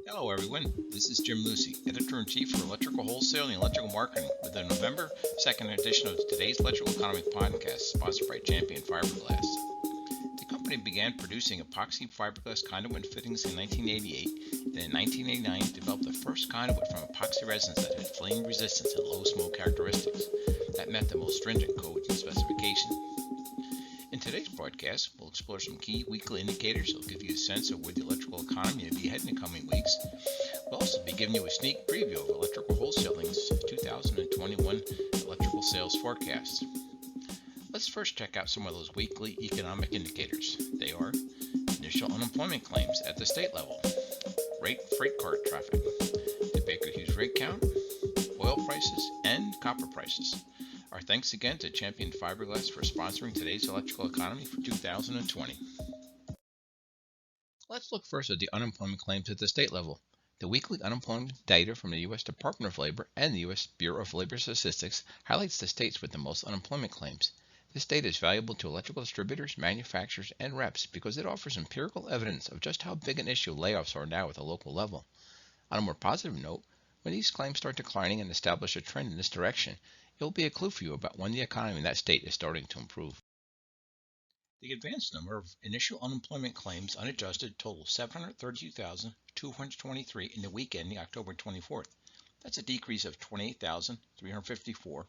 Hello, everyone. This is Jim Lucy, Editor-in-Chief for Electrical Wholesaling and Electrical Marketing, with the November 2nd edition of today's Electrical Economy podcast, sponsored by Champion Fiberglass. The company began producing epoxy fiberglass conduit and fittings in 1988, and in 1989 developed the first conduit from epoxy resins that had flame resistance and low smoke characteristics that met the most stringent codes and specifications. In today's broadcast, we'll explore some key weekly indicators that will give you a sense of where the electrical economy will be heading in the coming weeks. We'll also be giving you a sneak preview of Electrical Wholesaling's 2021 electrical sales forecast. Let's first check out some of those weekly economic indicators. They are initial unemployment claims at the state level, freight car traffic, the Baker Hughes rig count, oil prices, and copper prices. Our thanks again to Champion Fiberglass for sponsoring today's electrical economy for 2020. Let's look first at the unemployment claims at the state level. The weekly unemployment data from the U.S. Department of Labor and the U.S. Bureau of Labor Statistics highlights the states with the most unemployment claims. This data is valuable to electrical distributors, manufacturers, and reps because it offers empirical evidence of just how big an issue layoffs are now at the local level. On a more positive note, when these claims start declining and establish a trend in this direction, it will be a clue for you about when the economy in that state is starting to improve. The advanced number of initial unemployment claims unadjusted totals 732,223 in the week ending October 24th. That's a decrease of 28,354,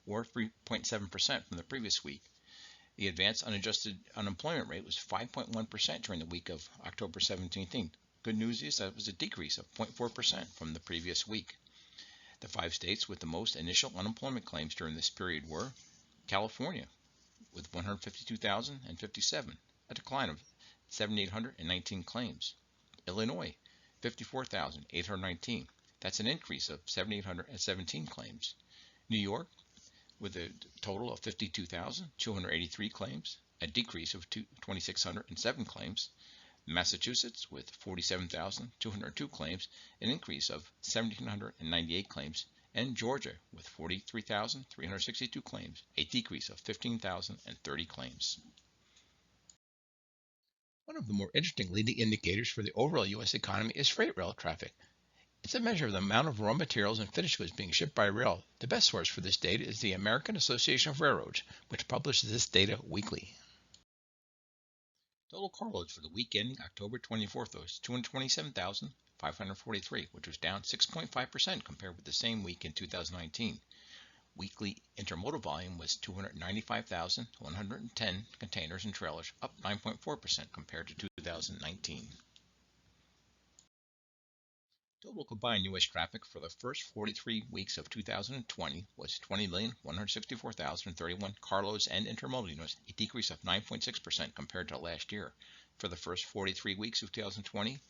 or 3.7% from the previous week. The advanced unadjusted unemployment rate was 5.1% during the week of October 17th. Good news is that it was a decrease of 0.4% from the previous week. The 5 states with the most initial unemployment claims during this period were California with 152,057, a decline of 7,819 claims. Illinois, 54,819. That's an increase of 7,817 claims. New York, with a total of 52,283 claims, a decrease of 2,607 claims. Massachusetts, with 47,202 claims, an increase of 1,798 claims, and Georgia, with 43,362 claims, a decrease of 15,030 claims. One of the more interesting leading indicators for the overall U.S. economy is freight rail traffic. It's a measure of the amount of raw materials and finished goods being shipped by rail. The best source for this data is the American Association of Railroads, which publishes this data weekly. Total carloads for the week ending October 24th was 227,543, which was down 6.5% compared with the same week in 2019. Weekly intermodal volume was 295,110 containers and trailers, up 9.4% compared to 2019. Total combined U.S. traffic for the first 43 weeks of 2020 was 20,164,031 carloads and intermodal units, a decrease of 9.6% compared to last year. For the first 43 weeks of 2020,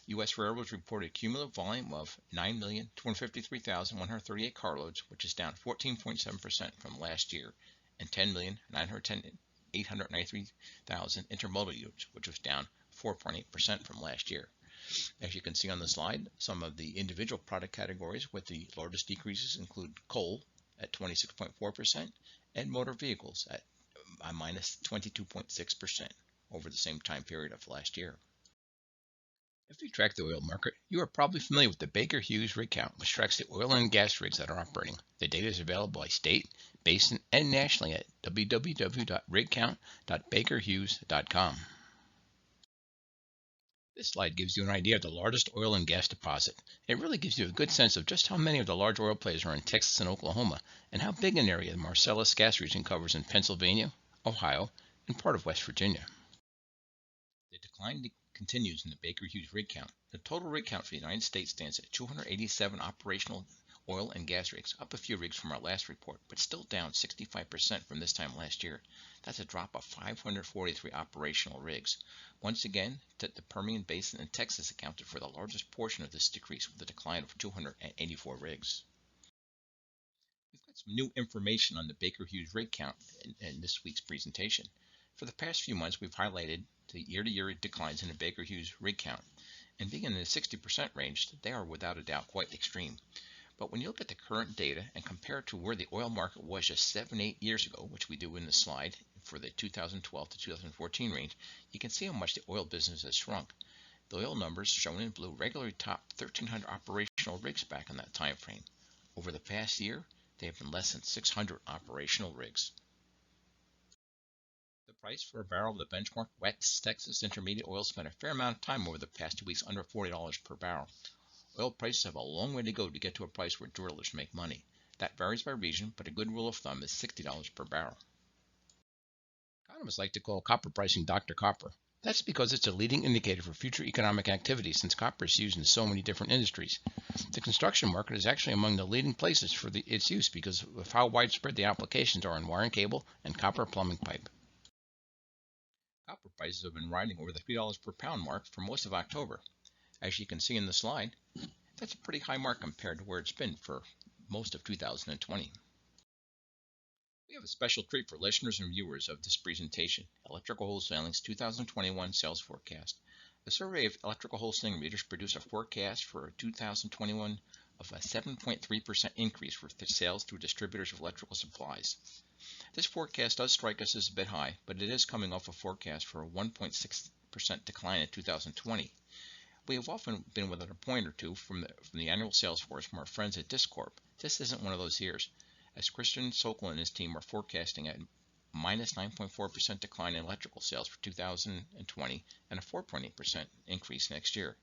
U.S. railroads reported cumulative volume of 9,253,138 carloads, which is down 14.7% from last year, and 10,910,893,000 intermodal units, which was down 4.8% from last year. As you can see on the slide, some of the individual product categories with the largest decreases include coal at 26.4% and motor vehicles at minus 22.6% over the same time period of last year. If you track the oil market, you are probably familiar with the Baker Hughes rig count, which tracks the oil and gas rigs that are operating. The data is available by state, basin, and nationally at www.rigcount.bakerhughes.com. This slide gives you an idea of the largest oil and gas deposit. It really gives you a good sense of just how many of the large oil plays are in Texas and Oklahoma, and how big an area the Marcellus gas region covers in Pennsylvania, Ohio, and part of West Virginia. The decline continues in the Baker Hughes rig count. The total rig count for the United States stands at 287 operational oil and gas rigs, up a few rigs from our last report, but still down 65% from this time last year. That's a drop of 543 operational rigs. Once again, the Permian Basin and Texas accounted for the largest portion of this decrease, with a decline of 284 rigs. We've got some new information on the Baker Hughes rig count in this week's presentation. For the past few months, we've highlighted the year-to-year declines in the Baker Hughes rig count, and being in the 60% range, they are without a doubt quite extreme. But when you look at the current data and compare it to where the oil market was just 7-8 years ago, which we do in the slide for the 2012 to 2014 range, you can see how much the oil business has shrunk. The oil numbers shown in blue regularly topped 1,300 operational rigs back in that time frame. Over the past year, they have been less than 600 operational rigs. The price for a barrel of the benchmark West Texas Intermediate oil spent a fair amount of time over the past 2 weeks under $40 per barrel. Oil prices have a long way to go to get to a price where drillers make money. That varies by region, but a good rule of thumb is $60 per barrel. Economists like to call copper pricing Dr. Copper. That's because it's a leading indicator for future economic activity since copper is used in so many different industries. The construction market is actually among the leading places for its use because of how widespread the applications are in wire and cable and copper plumbing pipe. Copper prices have been riding over the $3 per pound mark for most of October. As you can see in the slide, that's a pretty high mark compared to where it's been for most of 2020. We have a special treat for listeners and viewers of this presentation, Electrical Wholesaling's 2021 sales forecast. A survey of electrical wholesaling readers produced a forecast for 2021 of a 7.3% increase for sales through distributors of electrical supplies. This forecast does strike us as a bit high, but it is coming off a forecast for a 1.6% decline in 2020. We have often been within a point or two from the annual sales force from our friends at Discorp. This isn't one of those years, as Christian Sokol and his team are forecasting a minus 9.4% decline in electrical sales for 2020 and a 4.8% increase next year.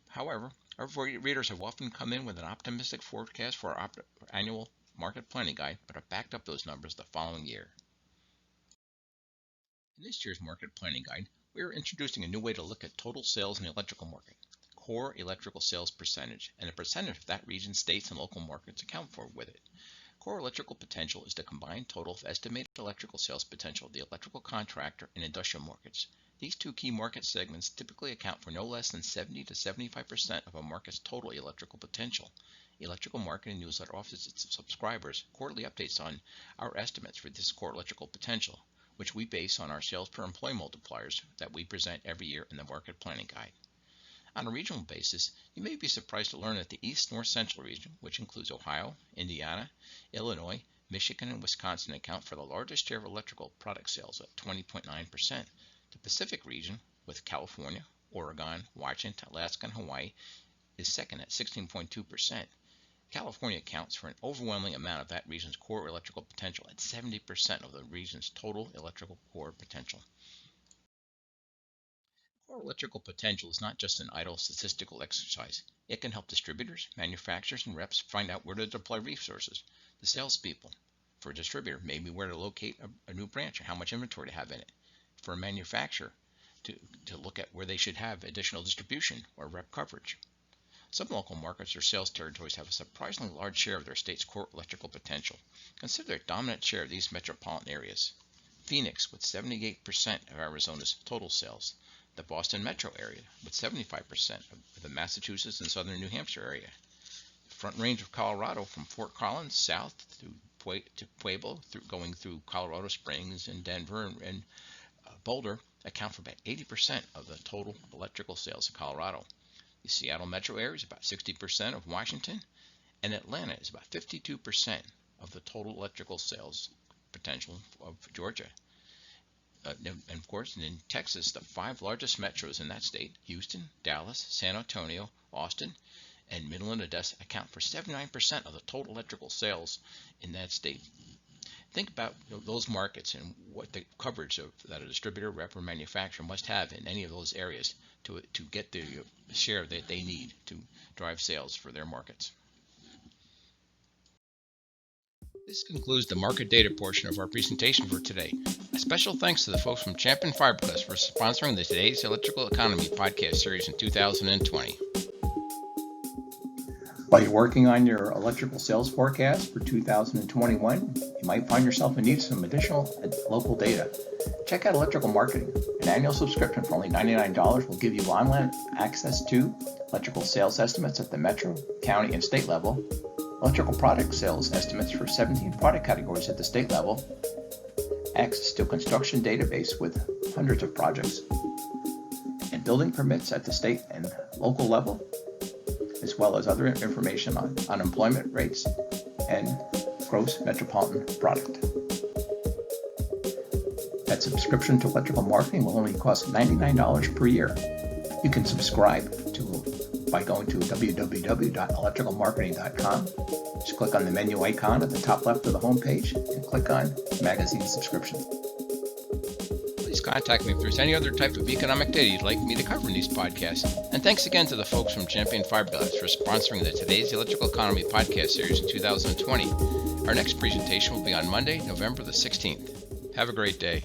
However, our readers have often come in with an optimistic forecast for our annual market planning guide, but have backed up those numbers the following year. In this year's market planning guide, we are introducing a new way to look at total sales in the electrical market, core electrical sales percentage, and the percentage of that region's states and local markets account for with it. Core electrical potential is the combined total of estimated electrical sales potential of the electrical contractor and industrial markets. These two key market segments typically account for no less than 70 to 75% of a market's total electrical potential. Electrical Marketing Newsletter offers its subscribers quarterly updates on our estimates for this core electrical potential, which we base on our sales per employee multipliers that we present every year in the Market Planning Guide. On a regional basis, you may be surprised to learn that the East North Central region, which includes Ohio, Indiana, Illinois, Michigan, and Wisconsin, account for the largest share of electrical product sales at 20.9%. The Pacific region, with California, Oregon, Washington, Alaska, and Hawaii, is second at 16.2%. California accounts for an overwhelming amount of that region's core electrical potential at 70% of the region's total electrical core potential. Core electrical potential is not just an idle statistical exercise. It can help distributors, manufacturers, and reps find out where to deploy resources. The salespeople, for a distributor, maybe where to locate a new branch or how much inventory to have in it. For a manufacturer, to look at where they should have additional distribution or rep coverage. Some local markets or sales territories have a surprisingly large share of their state's core electrical potential. Consider a dominant share of these metropolitan areas. Phoenix with 78% of Arizona's total sales. The Boston metro area with 75% of the Massachusetts and southern New Hampshire area. The Front Range of Colorado from Fort Collins south to Pueblo, going through Colorado Springs and Denver and Boulder account for about 80% of the total electrical sales of Colorado. The Seattle metro area is about 60% of Washington, and Atlanta is about 52% of the total electrical sales potential of Georgia. And of course, in Texas, the 5 largest metros in that state, Houston, Dallas, San Antonio, Austin, and Midland, Odessa, account for 79% of the total electrical sales in that state. Think about those markets and what the coverage that a distributor, rep, or manufacturer must have in any of those areas to get the share that they need to drive sales for their markets. This concludes the market data portion of our presentation for today. A special thanks to the folks from Champion Fiberglass for sponsoring the Today's Electrical Economy podcast series in 2020. While you're working on your electrical sales forecast for 2021, you might find yourself in need of some additional local data. Check out Electrical Marketing. An annual subscription for only $99 will give you online access to electrical sales estimates at the metro, county, and state level, electrical product sales estimates for 17 product categories at the state level, access to a construction database with hundreds of projects, and building permits at the state and local level, as well as other information on unemployment rates and gross metropolitan product. That subscription to Electrical Marketing will only cost $99 per year. You can subscribe by going to www.electricalmarketing.com. Just click on the menu icon at the top left of the homepage and click on Magazine Subscription. Please contact me if there's any other type of economic data you'd like me to cover in these podcasts. And thanks again to the folks from Champion Fiberglass for sponsoring the Today's Electrical Economy podcast series in 2020. Our next presentation will be on Monday, November the 16th. Have a great day.